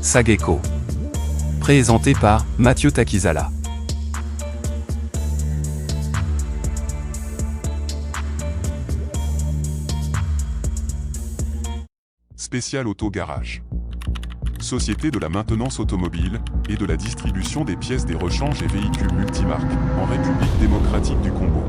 Sageko. Présenté par Mathieu Takizala. Spécial Auto Garage. Société de la maintenance automobile et de la distribution des pièces des rechanges et véhicules multimarques en République démocratique du Congo.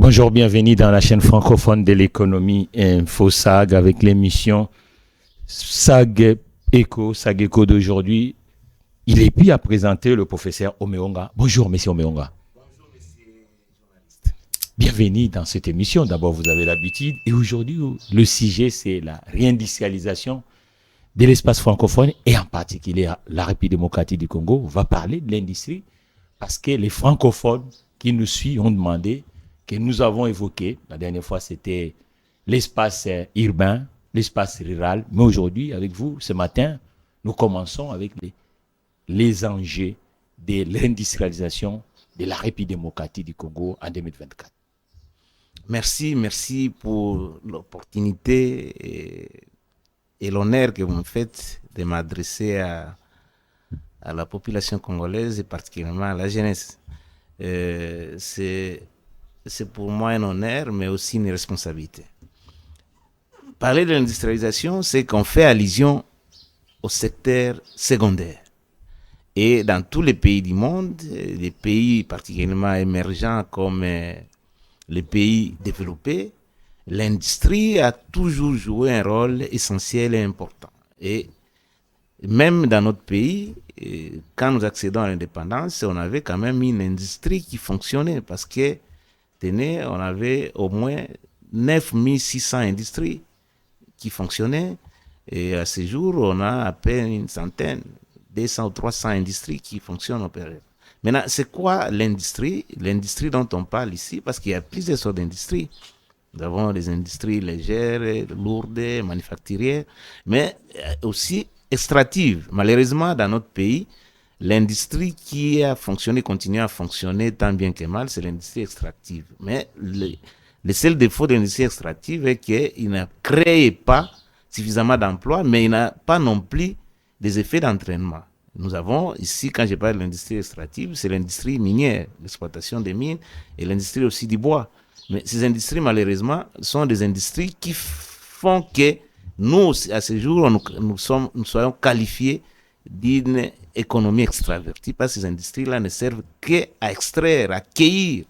Bonjour, bienvenue dans la chaîne francophone de l'économie InfoSag avec l'émission Sageko d'aujourd'hui. Il est puis à présenter le professeur Omeonga. Bonjour, monsieur Omeonga. Bonjour, monsieur journaliste. Bienvenue dans cette émission. D'abord, vous avez l'habitude. Et aujourd'hui, le sujet, c'est la réindustrialisation de l'espace francophone et en particulier la République démocratique du Congo. On va parler de l'industrie parce que les francophones qui nous suivent ont demandé, que nous avons évoqué. La dernière fois, c'était l'espace urbain, l'espace rural. Mais aujourd'hui, avec vous, ce matin, nous commençons avec les enjeux de l'industrialisation de la République démocratique du Congo en 2024. Merci pour l'opportunité et l'honneur que vous me faites de m'adresser à la population congolaise et particulièrement à la jeunesse. C'est pour moi un honneur, mais aussi une responsabilité. Parler de l'industrialisation, c'est qu'on fait allusion au secteur secondaire. Et dans tous les pays du monde, les pays particulièrement émergents comme les pays développés, l'industrie a toujours joué un rôle essentiel et important. Et même dans notre pays, quand nous accédons à l'indépendance, on avait quand même une industrie qui fonctionnait parce que on avait au moins 9600 industries qui fonctionnaient et à ce jour, on a à peine une centaine, 200 ou 300 industries qui fonctionnent au période. Maintenant, c'est quoi l'industrie? L'industrie dont on parle ici, parce qu'il y a plusieurs sortes d'industries. Nous avons des industries légères, lourdes, manufacturières, mais aussi extractives. Malheureusement, dans notre pays, l'industrie qui a fonctionné, continue à fonctionner tant bien que mal, c'est l'industrie extractive. Mais le seul défaut de l'industrie extractive est qu'il ne crée pas suffisamment d'emplois, mais il n'a pas non plus des effets d'entraînement. Nous avons ici, quand je parle de l'industrie extractive, c'est l'industrie minière, l'exploitation des mines et l'industrie aussi du bois. Mais ces industries, malheureusement, sont des industries qui font que nous, à ce jour, nous soyons qualifiés d'une économie extravertie, parce que ces industries-là ne servent qu'à extraire, à cueillir,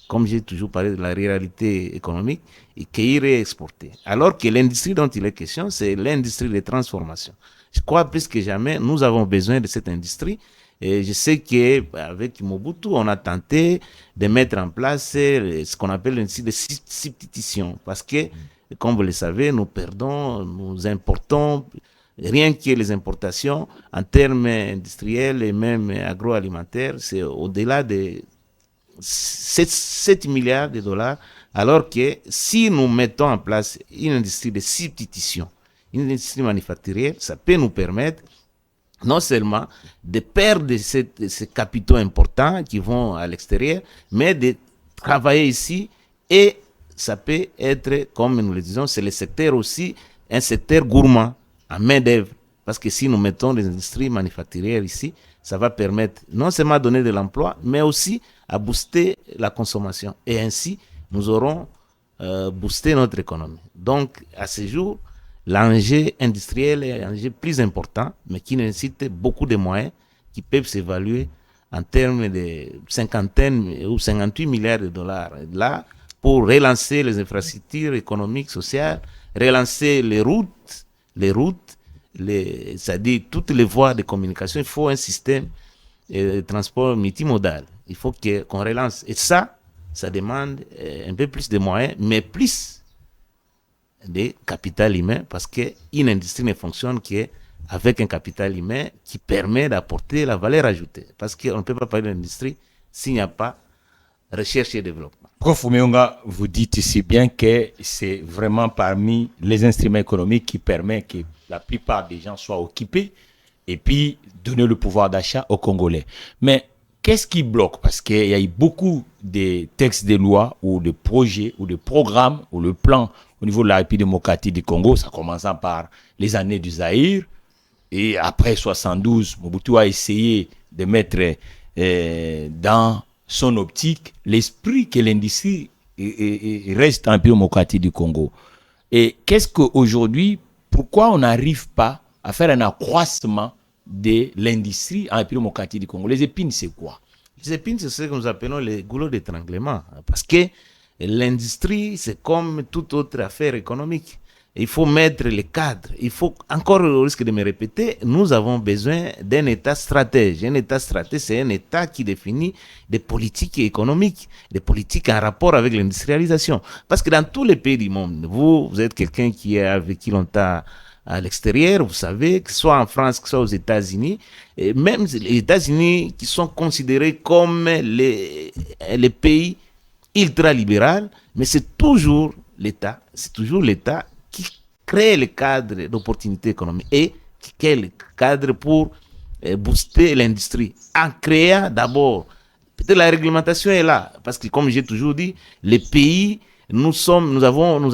comme j'ai toujours parlé de la réalité économique, et cueillir et exporter. Alors que l'industrie dont il est question, c'est l'industrie de transformation. Je crois plus que jamais, nous avons besoin de cette industrie. Et je sais qu'avec Mobutu, on a tenté de mettre en place ce qu'on appelle l'industrie de substitution. Parce que, comme vous le savez, nous perdons, nous importons, rien que les importations en termes industriels et même agroalimentaires, c'est au-delà de 7 milliards de dollars, alors que si nous mettons en place une industrie de substitution, une industrie manufacturière, ça peut nous permettre non seulement de perdre ces capitaux importants qui vont à l'extérieur, mais de travailler ici, et ça peut être, comme nous le disons, c'est le secteur aussi, un secteur gourmand en main-d'œuvre. Parce que si nous mettons des industries manufacturières ici, ça va permettre non seulement de donner de l'emploi, mais aussi à booster la consommation. Et ainsi, nous aurons boosté notre économie. Donc, à ce jour, l'enjeu industriel est un enjeu plus important, mais qui nécessite beaucoup de moyens qui peuvent s'évaluer en termes de cinquantaine ou 58 milliards de dollars. Là, pour relancer les infrastructures économiques, sociales, relancer les routes, c'est-à-dire toutes les voies de communication, il faut un système de transport multimodal. Il faut qu'on relance. Et ça demande un peu plus de moyens, mais plus de capital humain, parce qu'une industrie ne fonctionne qu'avec un capital humain qui permet d'apporter la valeur ajoutée. Parce qu'on ne peut pas parler d'industrie s'il n'y a pas recherche et développement. Prof Omeonga, vous dites ici bien que c'est vraiment parmi les instruments économiques qui permettent que la plupart des gens soient occupés et puis donner le pouvoir d'achat aux Congolais. Mais qu'est-ce qui bloque? Parce qu'il y a eu beaucoup de textes de loi ou de projets ou de programmes ou le plan au niveau de la République démocratique du Congo, ça commençant par les années du Zaïre. Et après 72, Mobutu a essayé de mettre dans son optique l'esprit que l'industrie reste en République démocratique du Congo. Et qu'est-ce qu'aujourd'hui, pourquoi on n'arrive pas à faire un accroissement de l'industrie en République démocratique du Congo? Les épines, c'est quoi? Les épines, c'est ce que nous appelons les goulots d'étranglement. Parce que l'industrie, c'est comme toute autre affaire économique. Il faut mettre les cadres. Il faut, encore au risque de me répéter, nous avons besoin d'un État stratège. Un État stratège, c'est un État qui définit des politiques économiques, des politiques en rapport avec l'industrialisation. Parce que dans tous les pays du monde, vous êtes quelqu'un qui a vécu longtemps à l'extérieur, vous savez, que ce soit en France, que ce soit aux États-Unis, et même les États-Unis qui sont considérés comme les pays ultra-libéraux, mais c'est toujours l'État qui crée le cadre d'opportunités économiques et qui crée le cadre pour booster l'industrie. En créant d'abord, peut-être la réglementation est là, parce que comme j'ai toujours dit, les pays, nous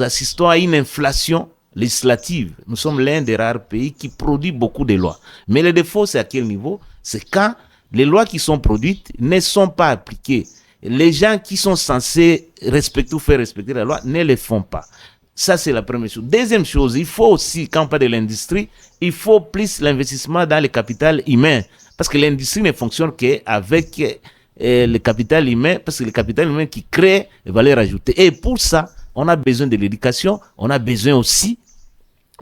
assistons à une inflation législative. Nous sommes l'un des rares pays qui produit beaucoup de lois. Mais le défaut, c'est à quel niveau? C'est quand les lois qui sont produites ne sont pas appliquées. Les gens qui sont censés respecter ou faire respecter la loi ne le font pas. Ça, c'est la première chose. Deuxième chose, il faut aussi, quand on parle de l'industrie, il faut plus l'investissement dans le capital humain. Parce que l'industrie ne fonctionne qu'avec le capital humain, parce que le capital humain qui crée les valeurs ajoutées. Et pour ça, on a besoin de l'éducation, on a besoin aussi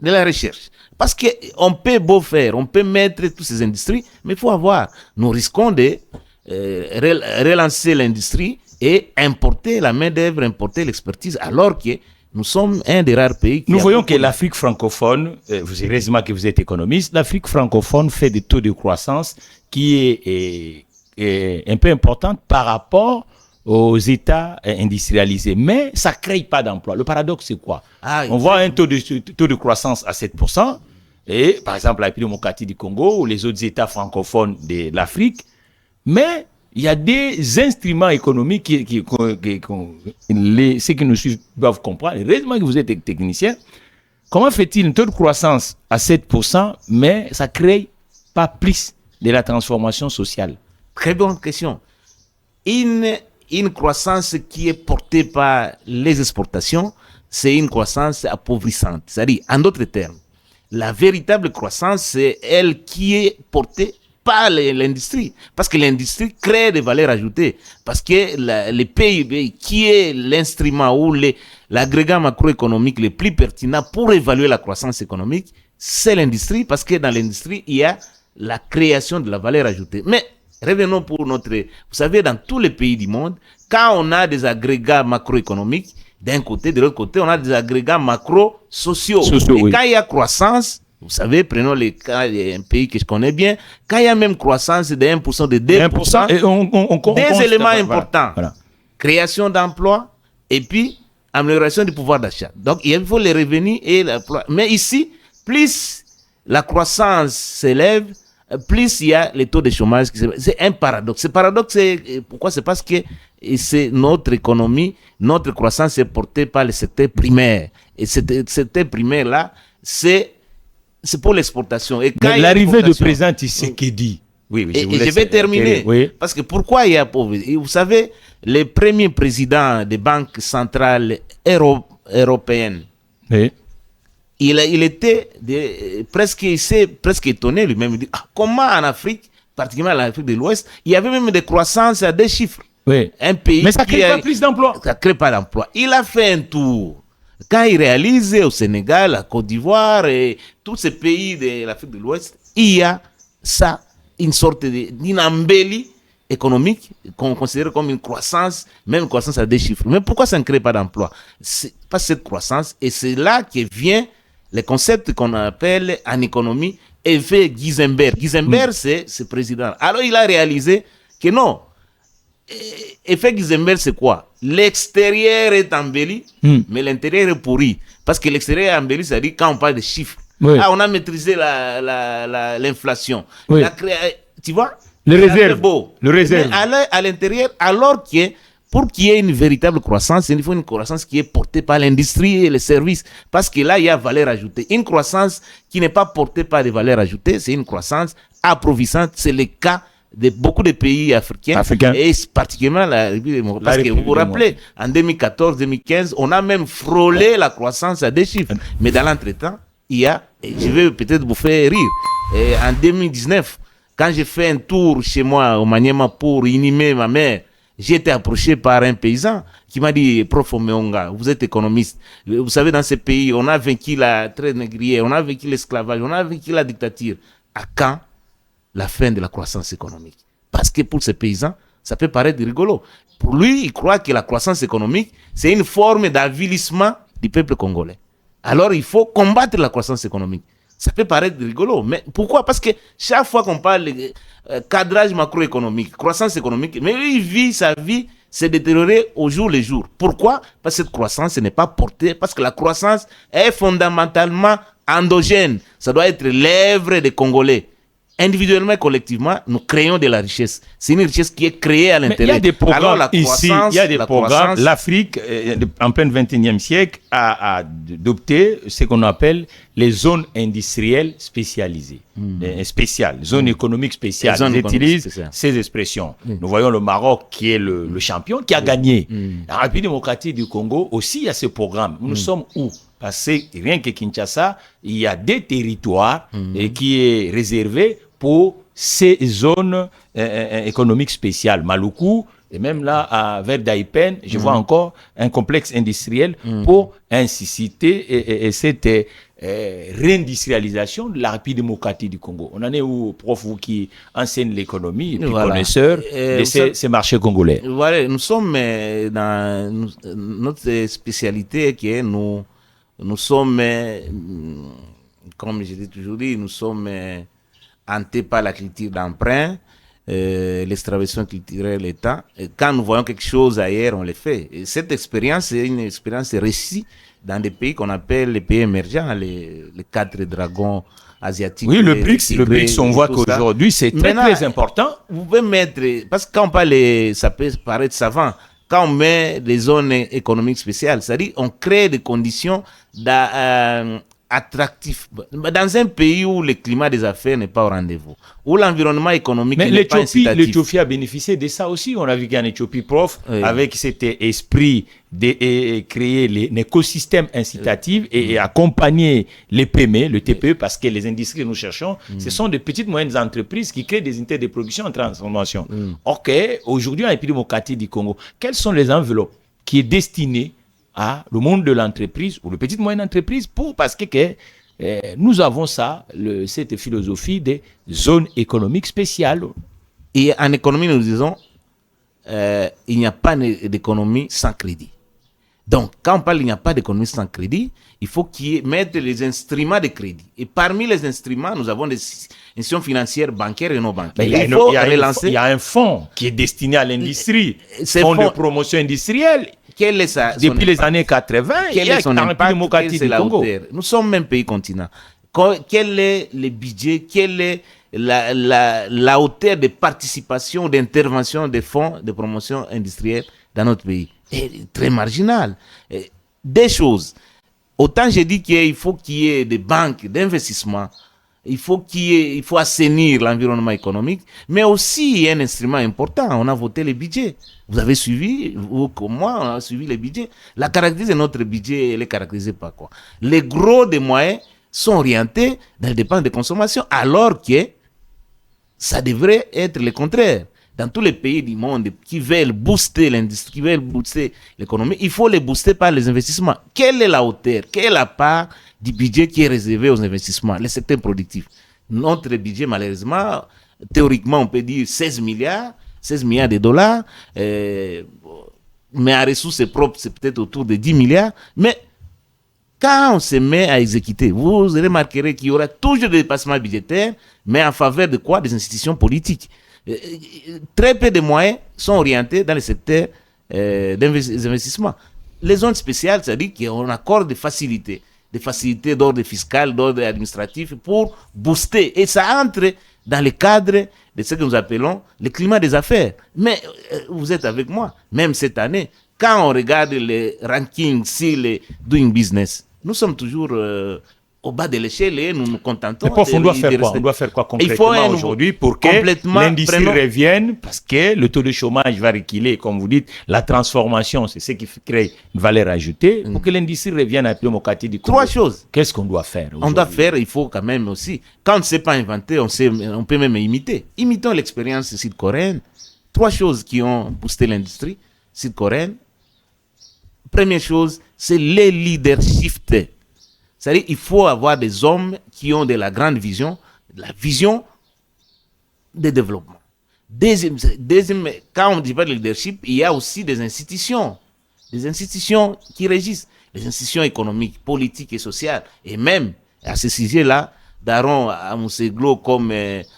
de la recherche. Parce qu'on peut beau faire, on peut mettre toutes ces industries, mais il faut avoir. Nous risquons de relancer l'industrie et importer la main-d'œuvre, importer l'expertise, alors que nous sommes un des rares pays qui... Nous voyons que l'Afrique francophone, heureusement que vous êtes économiste, l'Afrique francophone fait des taux de croissance qui est un peu importante par rapport aux États industrialisés. Mais ça ne crée pas d'emploi. Le paradoxe, c'est quoi? On voit un taux de croissance à 7%, et par exemple la République démocratique du Congo ou les autres États francophones de l'Afrique, mais il y a des instruments économiques ceux qui nous suivent doivent comprendre. Heureusement que vous êtes technicien. Comment fait-il un taux de croissance à 7%, mais ça ne crée pas plus de la transformation sociale? Très bonne question. Une croissance qui est portée par les exportations, c'est une croissance appauvrissante. C'est-à-dire, en d'autres termes, la véritable croissance, c'est elle qui est portée par l'industrie. Parce que l'industrie crée des valeurs ajoutées. Parce que le PIB, qui est l'instrument ou l'agrégat macroéconomique le plus pertinent pour évaluer la croissance économique, c'est l'industrie. Parce que dans l'industrie, il y a la création de la valeur ajoutée. Mais revenons pour notre... Vous savez, dans tous les pays du monde, quand on a des agrégats macroéconomiques, d'un côté, de l'autre côté, on a des agrégats macro-sociaux. Et quand il y a croissance, vous savez, prenons les cas d'un pays que je connais bien, quand il y a même croissance de 1%, de 2%, et des éléments importants. Voilà. Création d'emplois et puis amélioration du pouvoir d'achat. Donc, il faut les revenus et l'emploi. Mais ici, plus la croissance s'élève, plus il y a les taux de chômage. C'est un paradoxe. Ce paradoxe, pourquoi? C'est parce que c'est notre économie, notre croissance est portée par le secteur primaire. Et ce secteur primaire-là, c'est pour l'exportation. Et l'arrivée de président Tshisekedi. Oui, je vais terminer. Oui. Parce que pourquoi il y a pauvreté? Vous savez, le premier président des banques centrales européennes, oui. Il était presque étonné lui-même. Il dit, comment en Afrique, particulièrement en Afrique de l'Ouest, il y avait même des croissances à des chiffres. Oui. Un pays mais ça ne crée pas plus d'emplois. Ça ne crée pas d'emplois. Il a fait un tour. Quand il réalise au Sénégal, à Côte d'Ivoire et tous ces pays de l'Afrique de l'Ouest, il y a ça, une sorte d'une embellie économique qu'on considère comme une croissance, même une croissance à des chiffres. Mais pourquoi ça ne crée pas d'emplois? C'est pas cette croissance, et c'est là que vient le concept qu'on appelle en économie effet Guisenberg. Guisenberg, c'est ce président. Alors il a réalisé que non. Effet Guisenberg, c'est quoi? L'extérieur est embelli, mais l'intérieur est pourri. Parce que l'extérieur est embelli, c'est-à-dire quand on parle de chiffres. Oui. On a maîtrisé l'inflation. Oui. Tu vois? Le C'est réserve. beau. Le réserve. Mais à l'intérieur, alors que pour qu'il y ait une véritable croissance, il faut une croissance qui est portée par l'industrie et les services. Parce que là, il y a valeur ajoutée. Une croissance qui n'est pas portée par des valeurs ajoutées, c'est une croissance approvissante. C'est le cas de beaucoup de pays africains. Et particulièrement la République démocratique. Parce que vous vous rappelez, en 2014-2015, on a même frôlé la croissance à des chiffres. Mais dans l'entretemps, il y a, et je vais peut-être vous faire rire, et en 2019, quand j'ai fait un tour chez moi au Maniema pour inhumer ma mère, j'ai été approché par un paysan qui m'a dit, Prof Omeonga, vous êtes économiste. Vous savez, dans ces pays, on a vaincu la traite négrière, on a vaincu l'esclavage, on a vaincu la dictature. À quand la fin de la croissance économique? Parce que pour ces paysans, ça peut paraître rigolo. Pour lui, il croit que la croissance économique, c'est une forme d'avilissement du peuple congolais. Alors, il faut combattre la croissance économique. Ça peut paraître rigolo, mais pourquoi? Parce que chaque fois qu'on parle de cadrage macroéconomique, croissance économique, mais lui, il vit sa vie se détériorer au jour le jour. Pourquoi? Parce que cette croissance n'est pas portée, parce que la croissance est fondamentalement endogène. Ça doit être l'œuvre des Congolais. Individuellement et collectivement, nous créons de la richesse. C'est une richesse qui est créée à l'intérieur. Il y a des programmes alors, ici, il y a des programmes. L'Afrique, en plein 21e siècle, a adopté ce qu'on appelle les zones industrielles spécialisées. Spéciales, zones économiques spéciales. Ils utilisent ces expressions. Nous voyons le Maroc qui est le champion, qui a gagné. La République démocratique du Congo aussi, il y a ce programme. Nous sommes où? Parce que rien que Kinshasa, il y a des territoires qui est réservé pour ces zones économiques spéciales. Maluku, et même là, vers Daipen, je vois encore un complexe industriel pour inciter cette réindustrialisation de la République démocratique du Congo. On en est où, prof, vous qui enseigne l'économie et puis connaisseur de ces marchés congolais? Voilà, nous sommes dans notre spécialité qui est nous sommes, comme je dis toujours, nous sommes hantés par la culture d'emprunt, l'extraversion culturelle, l'État. Quand nous voyons quelque chose ailleurs, on le fait. Et cette expérience est une expérience réussie dans des pays qu'on appelle les pays émergents, les 4 dragons asiatiques. Oui, le BRICS, on voit qu'aujourd'hui, c'est très important. Vous pouvez mettre, parce que quand on parle, ça peut paraître savant, quand on met des zones économiques spéciales, c'est-à-dire on crée des conditions attractives. Dans un pays où le climat des affaires n'est pas au rendez-vous, où l'environnement économique n'est pas incitatif. L'Éthiopie a bénéficié de ça aussi. On a vu qu'en Éthiopie, prof, avec cet esprit de créer un écosystème incitatif et accompagner les PME, le TPE, parce que les industries que nous cherchons, ce sont de petites moyennes entreprises qui créent des unités de production en transformation. Ok, aujourd'hui en République démocratique du Congo, quelles sont les enveloppes qui est destinées à le monde de l'entreprise ou de petites moyennes entreprises parce que nous avons cette philosophie des zones économiques spéciales. Et en économie, nous disons, il n'y a pas d'économie sans crédit. Donc, quand on parle il n'y a pas d'économie sans crédit, il faut mettre les instruments de crédit. Et parmi les instruments, nous avons des institutions financières, bancaires et non bancaires. Il y a un fonds qui est destiné à l'industrie, fonds de promotion industrielle. Quel est ça, depuis les années 80, quel est son impact, quelle est la hauteur? Nous sommes même pays continent. Quel est le budget, quelle est la hauteur de participation, d'intervention des fonds de promotion industrielle dans notre pays? Est très marginal. Des choses. Autant j'ai dit qu'il faut qu'il y ait des banques d'investissement, il faut assainir l'environnement économique, mais aussi il y a un instrument important, on a voté les budgets. Vous avez suivi, vous comme moi, on a suivi les budgets. La caractéristique de notre budget, elle est caractérisée par quoi? Les gros des moyens sont orientés dans les dépenses de consommation, alors que ça devrait être le contraire. Dans tous les pays du monde qui veulent booster l'industrie, qui veulent booster l'économie, il faut les booster par les investissements. Quelle est la hauteur, quelle est la part du budget qui est réservé aux investissements, les secteurs productifs? Notre budget, malheureusement, théoriquement, on peut dire 16 milliards de dollars, mais en ressources propres, c'est peut-être autour de 10 milliards. Mais quand on se met à exécuter, vous remarquerez qu'il y aura toujours des dépassements budgétaires, mais en faveur de quoi? Des institutions politiques. Très peu de moyens sont orientés dans le secteur des investissements. Les zones spéciales, c'est-à-dire qu'on accorde des facilités d'ordre fiscal, d'ordre administratif pour booster. Et ça entre dans le cadre de ce que nous appelons le climat des affaires. Mais vous êtes avec moi, même cette année, quand on regarde les rankings sur les doing business, nous sommes toujours au bas de l'échelle et nous nous contentons. Prof, on doit faire quoi? On doit faire quoi concrètement aujourd'hui pour que l'industrie revienne, parce que le taux de chômage va reculer, comme vous dites, la transformation, c'est ce qui crée une valeur ajoutée, pour que l'industrie revienne à la démocratie du Congo. 3 choses. Qu'est-ce qu'on doit faire? On doit faire, il faut quand même aussi, quand on ne sait pas inventer, on peut même imiter. Imitons l'expérience sud-coréenne. 3 choses qui ont boosté l'industrie sud-coréenne. Première chose, c'est le leadership. C'est-à-dire qu'il faut avoir des hommes qui ont de la grande vision, de la vision de développement. Deuxième, quand on ne dit pas de leadership, il y a aussi des institutions qui régissent, les institutions économiques, politiques et sociales. Et même, à ce sujet-là, Daron Amousseglo comme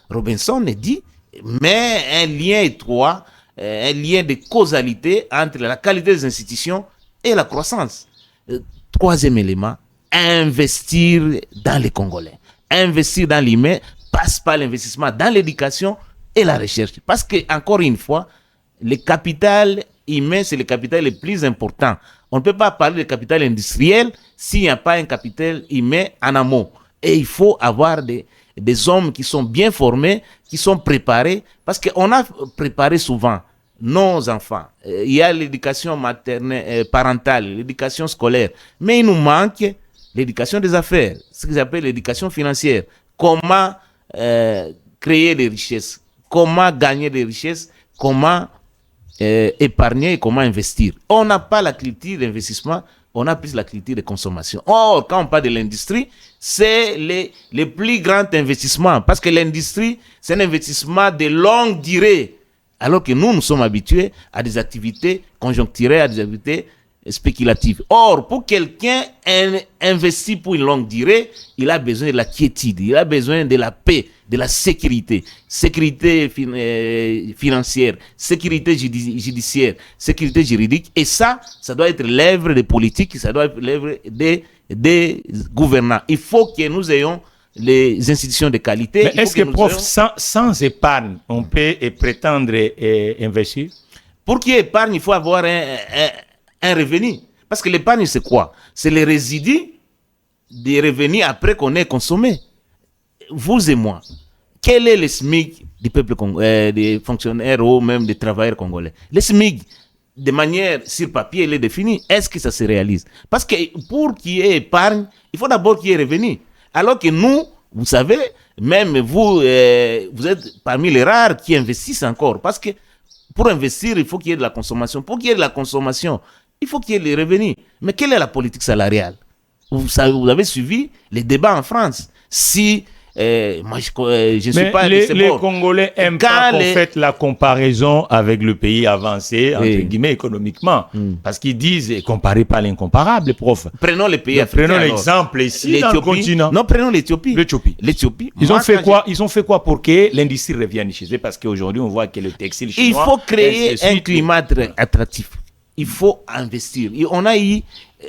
Robinson dit, mais un lien étroit, un lien de causalité entre la qualité des institutions et la croissance. Troisième élément, investir dans les Congolais. Investir dans l'humain passe par l'investissement dans l'éducation et la recherche. Parce que, encore une fois, le capital humain, c'est le capital le plus important. On ne peut pas parler de capital industriel s'il n'y a pas un capital humain en amont. Et il faut avoir des hommes qui sont bien formés, qui sont préparés, parce qu'on a préparé souvent nos enfants. Il y a l'éducation maternelle, parentale, l'éducation scolaire, mais il nous manque l'éducation des affaires, ce qu'ils appellent l'éducation financière. Comment créer des richesses, comment gagner des richesses, comment épargner et comment investir. On n'a pas la culture d'investissement, on a plus la culture de consommation. Or, quand on parle de l'industrie, c'est les plus grands investissements, parce que l'industrie, c'est un investissement de longue durée. Alors que nous sommes habitués à des activités conjoncturelles, à des activités spéculatives. Or, pour quelqu'un investi pour une longue durée, il a besoin de la quiétude, il a besoin de la paix, de la sécurité. Sécurité financière, sécurité judiciaire, sécurité juridique. Et ça doit être l'œuvre des politiques, ça doit être l'œuvre des gouvernants. Il faut que nous ayons les institutions de qualité. Mais est-ce que, prof, sans épargne, on peut prétendre investir? Pour qu'il y ait épargne, il faut avoir un revenu. Parce que l'épargne, c'est quoi? C'est les résidus des revenus après qu'on ait consommé. Vous et moi, quel est le SMIC du peuple congolais, des fonctionnaires ou même des travailleurs congolais? Le SMIC, de manière sur papier, il est défini. Est-ce que ça se réalise? Parce que pour qu'il y ait épargne, il faut d'abord qu'il y ait revenu. Alors que nous, vous savez, même vous, vous êtes parmi les rares qui investissent encore. Parce que pour investir, il faut qu'il y ait de la consommation. Pour qu'il y ait de la consommation, il faut qu'il y ait des revenus. Mais quelle est la politique salariale? Vous avez suivi les débats en France. Si, moi je ne suis pas... Les Congolais n'aiment pas qu'on fasse la comparaison avec le pays avancé, entre guillemets, économiquement. Parce qu'ils disent, comparez pas l'incomparable, prof. Prenons les pays africains. Prenons l'exemple ici, dans le continent. Non, prenons l'Éthiopie. L'Éthiopie. Ils ont fait quoi pour que l'industrie revienne chez eux? Parce qu'aujourd'hui, on voit que le textile chinois... Il faut créer un climat attractif. Il faut investir. Et on a eu,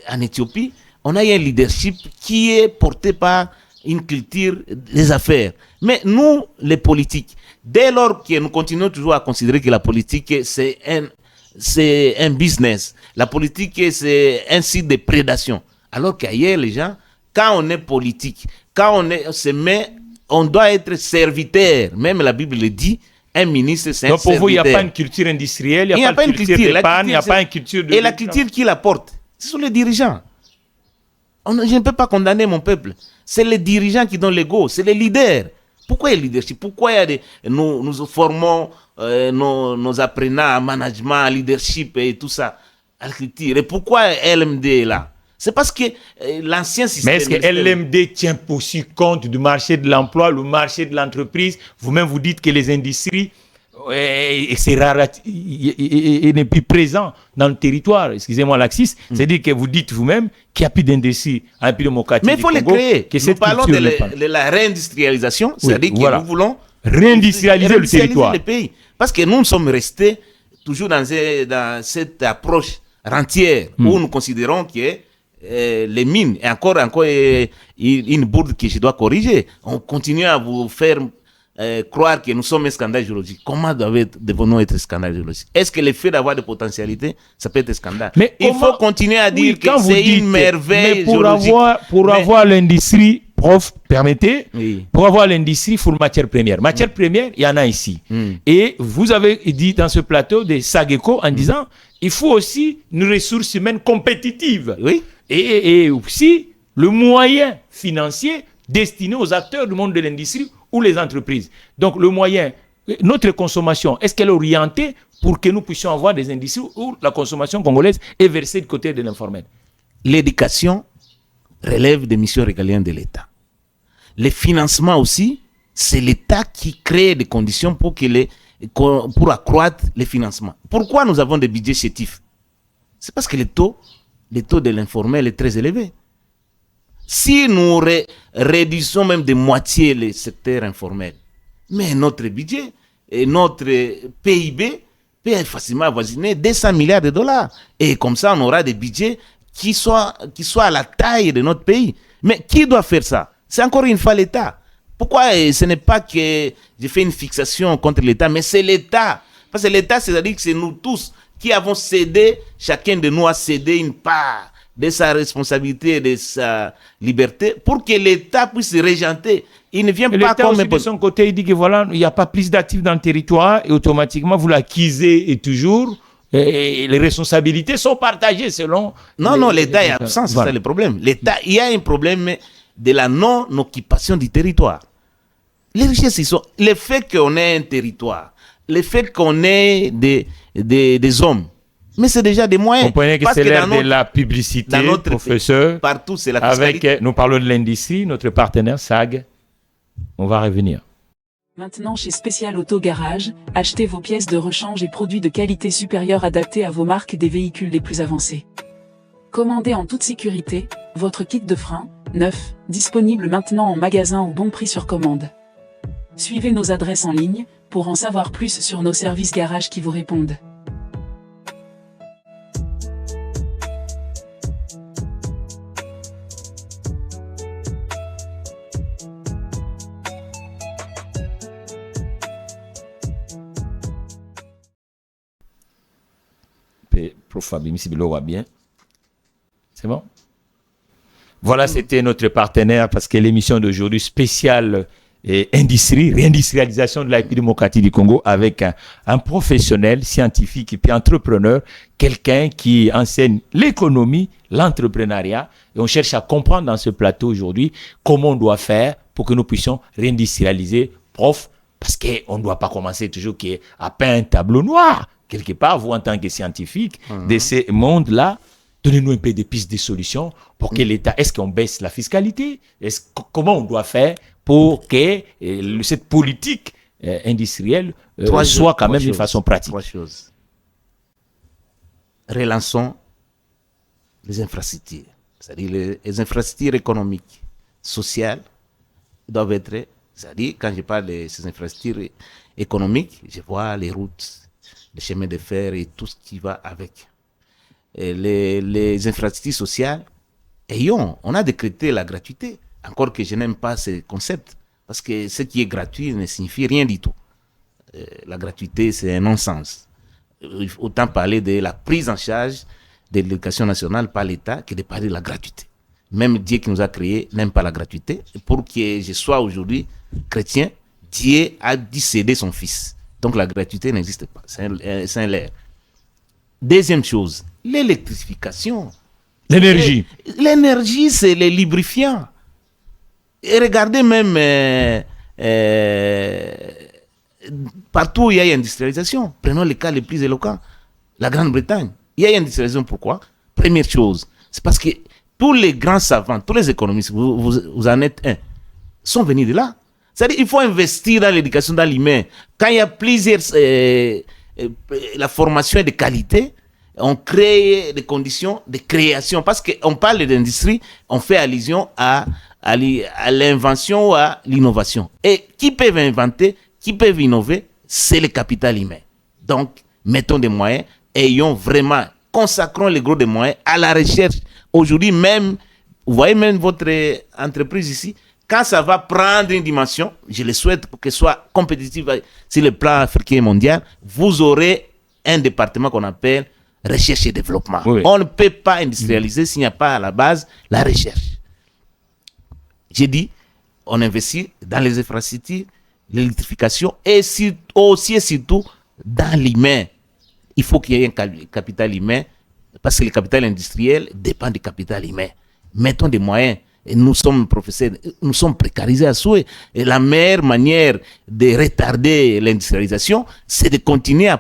en Éthiopie, on a eu un leadership qui est porté par une culture des affaires. Mais nous, les politiques, dès lors que nous continuons toujours à considérer que la politique, c'est un business, la politique, c'est un site de prédation, alors qu'ailleurs, les gens, quand on est politique, quand on se met, on doit être serviteur. Même la Bible le dit, un ministre, c'est un serviteur. Donc pour vous, il n'y a pas une culture industrielle, il n'y a pas une culture d'épargne, il n'y a pas une culture de... Et la culture qui la porte, ce sont les dirigeants. Je ne peux pas condamner mon peuple. C'est les dirigeants qui donnent l'ego, c'est les leaders. Pourquoi il y a le leadership? Pourquoi nous formons nos apprenants en management, en leadership et tout ça, à la culture? Et pourquoi LMD est là? C'est parce que l'ancien système... Mais est-ce que LMD tient aussi compte du marché de l'emploi, le marché de l'entreprise? Vous-même, vous dites que les industries... Et c'est rare, il n'est plus présent dans le territoire. Excusez-moi, l'axis. C'est-à-dire que vous dites vous-même qu'il n'y a plus d'industrie en plus démocratique. Mais il faut les créer. Nous parlons de la réindustrialisation, c'est-à-dire que nous voulons réindustrialiser le territoire. Le pays. Parce que nous sommes restés toujours dans cette approche rentière où nous considérons que les mines, et encore une bourde que je dois corriger, on continue à vous faire croire que nous sommes un scandale géologique. Comment devons-nous être un scandale géologique? Est-ce que le fait d'avoir des potentialités, ça peut être un scandale? Mais il faut continuer à dire que c'est une merveille géologique. Pour avoir l'industrie, prof, permettez, Oui. pour avoir l'industrie, il faut une matière première. Matière première, il y en a ici. Et vous avez dit dans ce plateau des SAGECO en disant il faut aussi une ressource humaine compétitive. Oui. Et aussi le moyen financier destiné aux acteurs du monde de l'industrie ou les entreprises. Donc le moyen, notre consommation, est-ce qu'elle est orientée pour que nous puissions avoir des industries où la consommation congolaise est versée du côté de l'informel? L'éducation relève des missions régaliennes de l'État. Le financement aussi, c'est l'État qui crée des conditions pour accroître les financements. Pourquoi nous avons des budgets chétifs? C'est parce que le taux de l'informel est très élevé. Si nous réduisons même de moitié le secteur informel, mais notre budget et notre PIB peut facilement avoisiner 200 milliards de dollars. Et comme ça, on aura des budgets qui soient à la taille de notre pays. Mais qui doit faire ça? C'est encore une fois l'État. Pourquoi ce n'est pas que j'ai fait une fixation contre l'État, mais c'est l'État. Parce que l'État, c'est-à-dire que c'est nous tous qui avons cédé, chacun de nous a cédé une part de sa responsabilité et de sa liberté pour que l'État puisse se régenter. Il ne vient pas comme... de son côté, il dit que voilà, il n'y a pas plus d'actifs dans le territoire et automatiquement, vous l'acquisez et toujours... Et les responsabilités sont partagées selon... Non, l'État est absent, c'est ça le problème. L'État, il y a un problème de la non-occupation du territoire. Les richesses, le fait qu'on ait un territoire, le fait qu'on ait des hommes, mais c'est déjà des moyens. Vous comprenez que c'est l'ère de la publicité, professeur. Partout, c'est la fiscalité. Nous parlons de l'industrie, notre partenaire SAG. On va revenir. Maintenant chez Spécial Auto Garage, achetez vos pièces de rechange et produits de qualité supérieure adaptés à vos marques et des véhicules les plus avancés. Commandez en toute sécurité, votre kit de frein, neuf, disponible maintenant en magasin au bon prix sur commande. Suivez nos adresses en ligne, pour en savoir plus sur nos services garage qui vous répondent. Prof Fabi Missibilo va bien. C'est bon? Voilà, c'était notre partenaire parce que l'émission d'aujourd'hui spéciale industrie, réindustrialisation de la République démocratique du Congo avec un professionnel scientifique et puis entrepreneur, quelqu'un qui enseigne l'économie, l'entrepreneuriat. Et on cherche à comprendre dans ce plateau aujourd'hui comment on doit faire pour que nous puissions réindustrialiser, prof, parce qu'on ne doit pas commencer toujours à peindre un tableau noir. Quelque part, vous, en tant que scientifique de ces mondes-là, donnez-nous un peu des pistes de solutions pour que l'État, est-ce qu'on baisse la fiscalité? Comment on doit faire pour que cette politique industrielle soit quand même d'une façon pratique? Trois choses. Relançons les infrastructures. C'est-à-dire les infrastructures économiques, sociales, doivent être... C'est-à-dire, quand je parle de ces infrastructures économiques, je vois les routes, les chemins de fer et tout ce qui va avec. Et les infrastructures sociales, on a décrété la gratuité. Encore que je n'aime pas ce concept, parce que ce qui est gratuit ne signifie rien du tout. La gratuité, c'est un non-sens. Autant parler de la prise en charge de l'éducation nationale par l'État que de parler de la gratuité. Même Dieu qui nous a créés n'aime pas la gratuité. Pour que je sois aujourd'hui chrétien, Dieu a dû céder son fils. Donc la gratuité n'existe pas. C'est un leurre. Deuxième chose, l'électrification. L'énergie. L'énergie, c'est les lubrifiants. Et regardez même partout où il y a industrialisation. Prenons les cas les plus éloquents. La Grande-Bretagne. Il y a industrialisation, pourquoi? Première chose, c'est parce que tous les grands savants, tous les économistes, vous en êtes un, sont venus de là. C'est-à-dire qu'il faut investir dans l'éducation, dans l'humain. Quand il y a plusieurs... la formation est de qualité, on crée des conditions de création. Parce qu'on parle d'industrie, on fait allusion à l'invention ou à l'innovation. Et qui peuvent inventer, qui peuvent innover, c'est le capital humain. Donc, mettons des moyens, consacrons les gros des moyens à la recherche. Aujourd'hui même, vous voyez même votre entreprise ici, quand ça va prendre une dimension, je le souhaite pour qu'elle soit compétitive sur le plan africain et mondial, vous aurez un département qu'on appelle recherche et développement. Oui. On ne peut pas industrialiser s'il n'y a pas à la base la recherche. J'ai dit, on investit dans les infrastructures, l'électrification et aussi et surtout dans l'humain. Il faut qu'il y ait un capital humain parce que le capital industriel dépend du capital humain. Mettons des moyens. Et nous sommes professeurs, nous sommes précarisés à souhait. Et la meilleure manière de retarder l'industrialisation, c'est de continuer à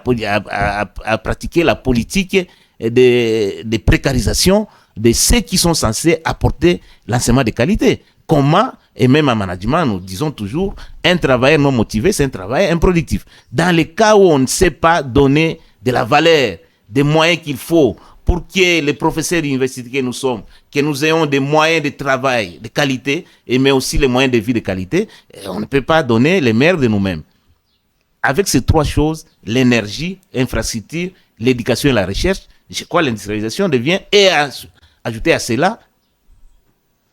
pratiquer la politique de précarisation de ceux qui sont censés apporter l'enseignement de qualité. Comment, et même en management, nous disons toujours, un travailleur non motivé, c'est un travailleur improductif. Dans les cas où on ne sait pas donner de la valeur, des moyens qu'il faut pour que les professeurs d'université que nous sommes, que nous ayons des moyens de travail de qualité, mais aussi les moyens de vie de qualité, on ne peut pas donner les meilleurs de nous-mêmes. Avec ces trois choses, l'énergie, l'infrastructure, l'éducation et la recherche, je crois que l'industrialisation devient, et ajouter à cela,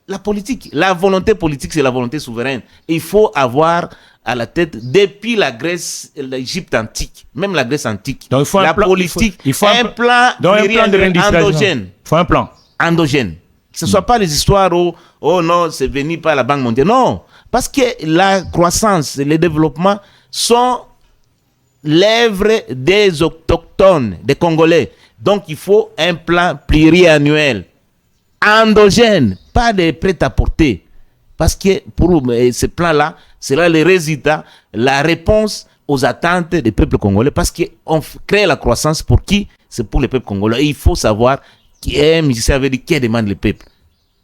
la politique. La volonté politique, c'est la volonté souveraine. Il faut avoir à la tête, depuis la Grèce, l'Égypte antique, même la Grèce antique, donc, il faut la un plan, politique, il faut un plan de endogène. Il faut un plan. Endogène. Que ce ne soit pas les histoires où, oh non, c'est venu par la Banque mondiale. Non, parce que la croissance et le développement sont l'œuvre des autochtones, des Congolais. Donc, il faut un plan pluriannuel, endogène, pas de prêt-à-porter. Parce que pour ce plan-là, c'est là le résultat, la réponse aux attentes des peuples congolais. Parce qu'on crée la croissance pour qui? C'est pour les peuples congolais. Et il faut savoir qui est musicien, veut dire qui demande le peuple.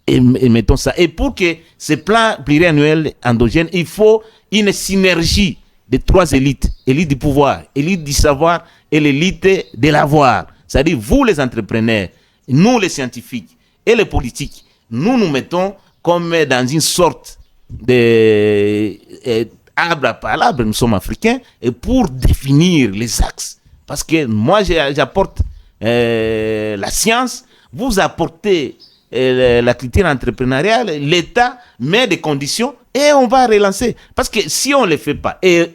Et mettons ça. Et pour que ce plan pluriannuel endogène, il faut une synergie de trois élites. Élite du pouvoir, élite du savoir et l'élite de l'avoir. C'est-à-dire vous les entrepreneurs, nous les scientifiques et les politiques, nous nous mettons comme dans une sorte de arbre à palabres, nous sommes africains, et pour définir les axes. Parce que moi j'apporte la science, vous apportez la culture entrepreneuriale, l'État met des conditions et on va relancer. Parce que si on ne le fait pas, et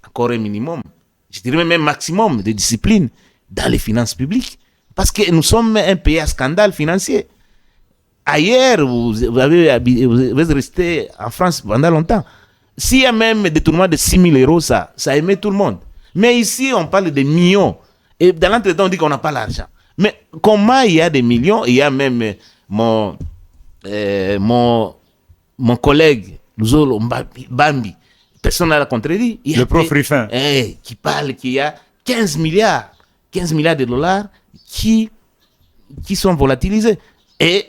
encore un minimum, je dirais même maximum de discipline dans les finances publiques, parce que nous sommes un pays à scandale financier. Ailleurs, vous avez resté en France pendant longtemps. S'il y a même des tournois de 6 000 euros, ça émet tout le monde. Mais ici, on parle de millions. Et dans l'entretien, on dit qu'on n'a pas l'argent. Mais comment il y a des millions? Il y a même mon collègue, Luzolo Bambi, personne n'a contredit. Le prof Riffin. Qui parle qu'il y a 15 milliards de dollars qui sont volatilisés. Et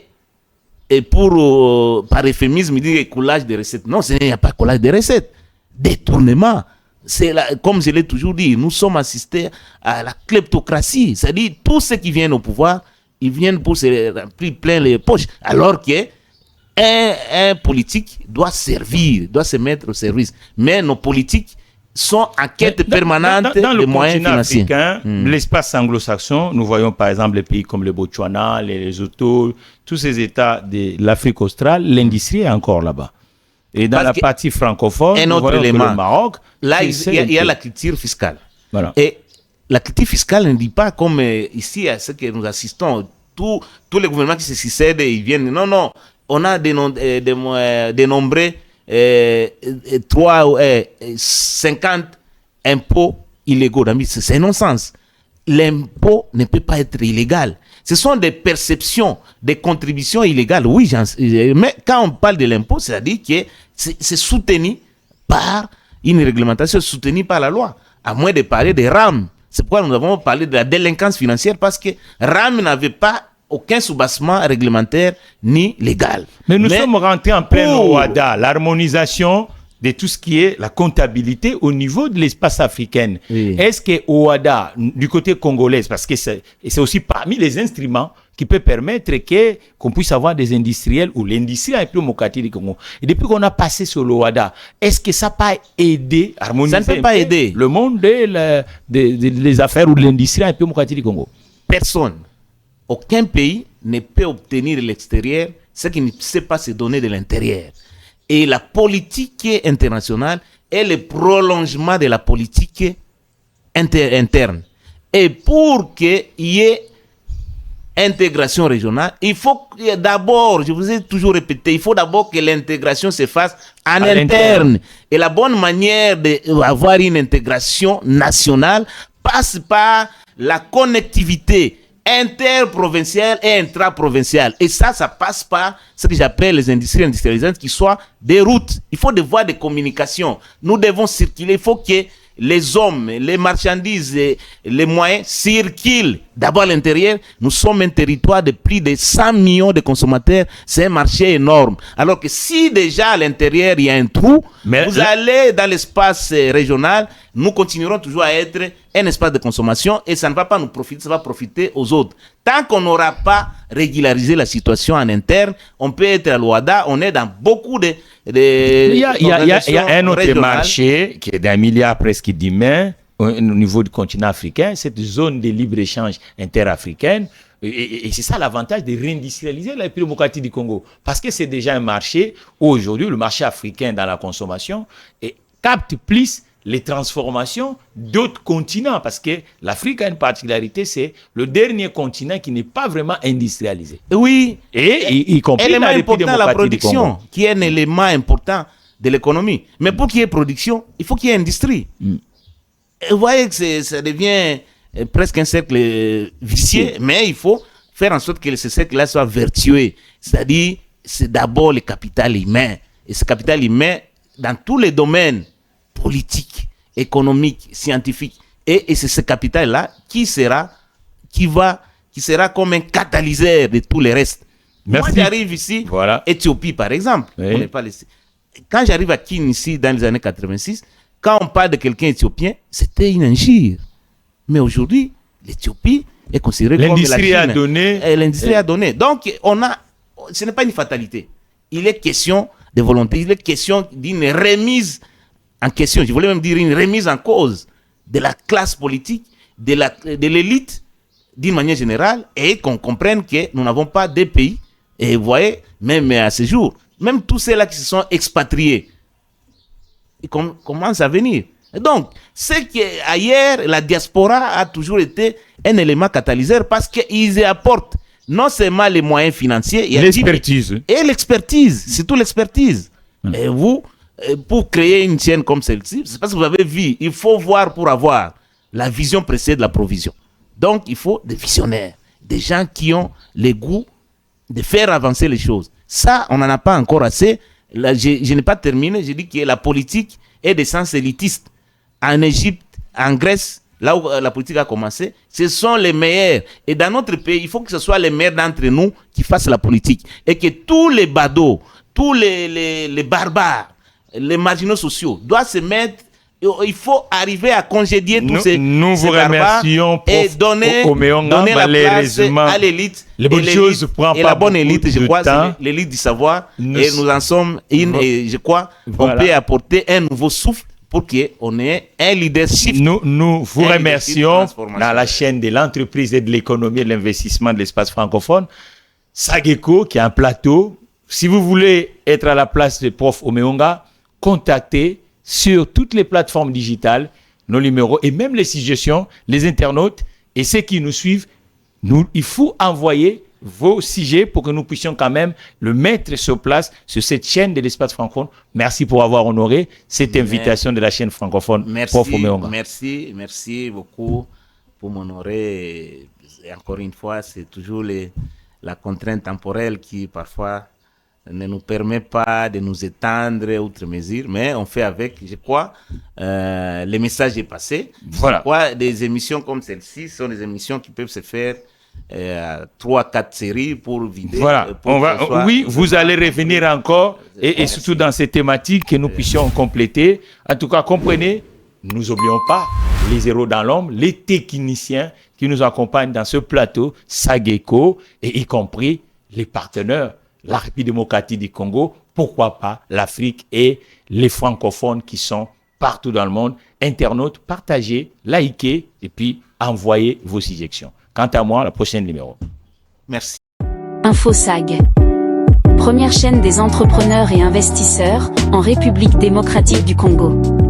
pour, par euphémisme, il dit coulage de recettes. Non, il n'y a pas coulage de recettes. Détournement. C'est comme je l'ai toujours dit, nous sommes assistés à la kleptocratie. C'est-à-dire, tous ceux qui viennent au pouvoir, ils viennent pour se remplir plein les poches. Alors que un politique doit servir, doit se mettre au service. Mais nos politiques sont en quête permanente de moyens financiers. Africain, l'espace anglo-saxon, nous voyons par exemple les pays comme le Botswana, les Lesotho, tous ces États de l'Afrique australe, l'industrie est encore là-bas. Et dans la partie francophone, un autre élément, le Maroc, là il y a la culture fiscale. Voilà. Et la culture fiscale ne dit pas comme ici à ce que nous assistons, tous les gouvernements qui se succèdent, ils viennent. Non, on a dénombré 50 impôts illégaux. C'est un non-sens. L'impôt ne peut pas être illégal. Ce sont des perceptions, des contributions illégales. Oui, mais quand on parle de l'impôt, c'est-à-dire que c'est soutenu par une réglementation, soutenu par la loi. À moins de parler de RAM. C'est pourquoi nous avons parlé de la délinquance financière, parce que RAM n'avait pas aucun soubassement réglementaire ni légal. Mais nous sommes rentrés en plein OHADA, l'harmonisation de tout ce qui est la comptabilité au niveau de l'espace africain. Oui. Est-ce que OHADA, du côté congolais, parce que c'est aussi parmi les instruments qui peut permettre qu'on puisse avoir des industriels ou l'industrie un peu mokati du Congo. Et depuis qu'on a passé sur l'OHADA, est-ce que ça n'a pas aidé à harmoniser ça ne peut pas aider le monde des affaires ou de l'industrie un peu mokati du Congo? Personne. Aucun pays ne peut obtenir de l'extérieur ce qui ne sait pas se donner de l'intérieur. Et la politique internationale est le prolongement de la politique interne. Et pour qu'il y ait intégration régionale, il faut d'abord, je vous ai toujours répété, il faut d'abord que l'intégration se fasse en interne. Et la bonne manière d'avoir une intégration nationale passe par la connectivité interprovinciale et intraprovinciale. Et ça passe par ce que j'appelle les industries industrialisantes, qui soient des routes. Il faut des voies de communication. Nous devons circuler. Il faut que les hommes, les marchandises, les moyens circulent. D'abord à l'intérieur, nous sommes un territoire de plus de 100 millions de consommateurs. C'est un marché énorme. Alors que si déjà à l'intérieur, il y a un trou, vous allez dans l'espace régional, nous continuerons toujours à être un espace de consommation et ça ne va pas nous profiter, ça va profiter aux autres. Tant qu'on n'aura pas régularisé la situation en interne, on peut être à l'OADA, on est dans beaucoup de il y a un autre régionales. Marché qui est d'1 milliard presque d'humains au niveau du continent africain, cette zone de libre-échange interafricaine. Et c'est ça l'avantage de réindustrialiser la République démocratique du Congo. Parce que c'est déjà un marché où aujourd'hui, le marché africain dans la consommation capte plus les transformations d'autres continents. Parce que l'Afrique a une particularité, c'est le dernier continent qui n'est pas vraiment industrialisé. Oui, et y compris la République démocratique la production, du Congo, qui est un élément important de l'économie. Mais pour qu'il y ait production, il faut qu'il y ait industrie. Et vous voyez que ça devient presque un cercle vicieux, mais il faut faire en sorte que ce cercle-là soit vertueux. C'est-à-dire, c'est d'abord le capital humain. Et ce capital humain, dans tous les domaines politiques, économiques, scientifiques, et c'est ce capital-là qui sera comme un catalyseur de tous les restes. Merci. Moi, j'arrive ici, Éthiopie par exemple, oui. On n'est pas laissé. Quand j'arrive à Kin ici dans les années 86, quand on parle de quelqu'un éthiopien, c'était une injure. Mais aujourd'hui, l'Éthiopie est considérée comme la Chine. L'industrie a donné. Donc, ce n'est pas une fatalité. Il est question de volonté, il est question d'une remise en question. Je voulais même dire une remise en cause de la classe politique, de l'élite, d'une manière générale, et qu'on comprenne que nous n'avons pas de pays. Et vous voyez, même à ce jour, même tous ceux-là qui se sont expatriés, ils commencent à venir. Et donc, c'est qu'ailleurs, la diaspora a toujours été un élément catalyseur parce qu'ils apportent non seulement les moyens financiers, l'expertise. Et l'expertise, surtout l'expertise. Et vous, pour créer une chaîne comme celle-ci, c'est parce que vous avez vu, il faut voir pour avoir. La vision précède la provision. Donc, il faut des visionnaires, des gens qui ont le goût de faire avancer les choses. Ça, on n'en a pas encore assez. Là, je n'ai pas terminé. Je dis que la politique est des sens élitistes. En Égypte, en Grèce, là où la politique a commencé, ce sont les meilleurs. Et dans notre pays, il faut que ce soit les meilleurs d'entre nous qui fassent la politique. Et que tous les badauds, tous les barbares, les marginaux sociaux doivent se mettre. Il faut arriver à congédier tous ces barbares et donner la place à l'élite. Les bonnes choses prennent pas la bonne élite, je crois, c'est l'élite du savoir. Et nous en sommes une, et je crois, on peut apporter un nouveau souffle pour qu'on ait un leadership. Nous vous remercions dans la chaîne de l'entreprise et de l'économie et de l'investissement de l'espace francophone. Sageko, qui est un plateau. Si vous voulez être à la place de Prof Omeonga, contactez sur toutes les plateformes digitales nos numéros et même les suggestions, les internautes et ceux qui nous suivent. Il faut envoyer vos sujets pour que nous puissions quand même le mettre sur place sur cette chaîne de l'espace francophone. Merci pour avoir honoré cette invitation de la chaîne francophone. Merci beaucoup pour m'honorer. Et encore une fois, c'est toujours la contrainte temporelle qui parfois ne nous permet pas de nous étendre outre mesure, mais on fait avec, je crois, le message est passé. Voilà. Je crois des émissions comme celle-ci sont des émissions qui peuvent se faire 3-4 séries pour vider. Voilà. Vous allez revenir encore et surtout dans ces thématiques que nous puissions compléter. En tout cas, comprenez, nous n'oublions pas les héros dans l'ombre, les techniciens qui nous accompagnent dans ce plateau, Sageko, et y compris les partenaires, la République démocratique du Congo, pourquoi pas l'Afrique et les francophones qui sont partout dans le monde. Internautes, partagez, likez et puis envoyez vos suggestions. Quant à moi, la prochaine numéro. Merci. InfoSag. première chaîne des entrepreneurs et investisseurs en République démocratique du Congo.